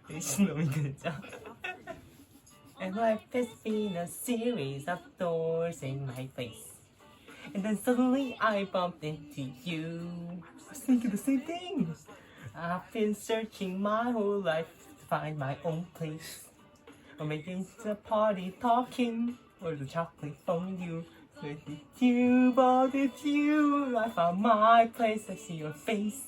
너무 힘들죠? And life has been a series of doors in my face. And then suddenly I bumped into you. I was thinking the same thing. I've been searching my whole life to find my own place. Or maybe it's the party talking, or the chocolate fondue. With you, but with you, I found my place. I see your face.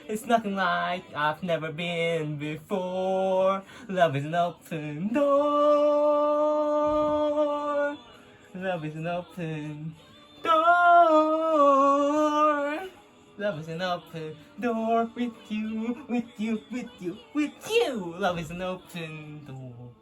It's nothing like I've never been before. Love is an open door. Love is an open door. Love is an open door with you, with you, with you, with you. Love is an open door.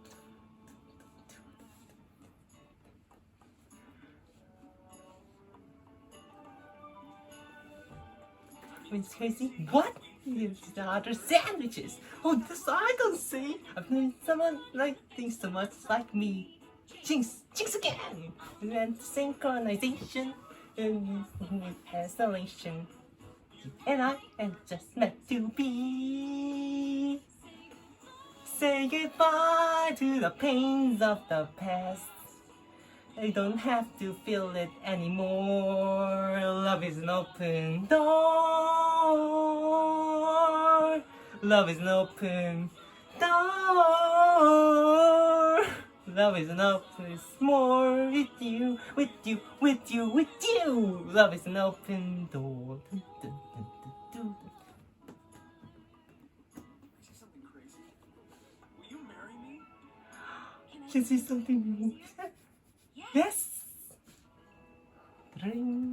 It's crazy. What? It's the other sandwiches. Oh, this I don't see. I've known someone like thinks so much like me. Jinx, jinx again. We went to synchronization and isolation. And I am just meant to be. Say goodbye to the pains of the past. I don't have to feel it anymore. Love is an open door. Love is an open door. Love is an open, it's more with you, with you, with you, with you. Love is an open door. Dun, dun, dun, dun, dun. Say something crazy. Will you marry me? Can I say something new? Yes. Ring.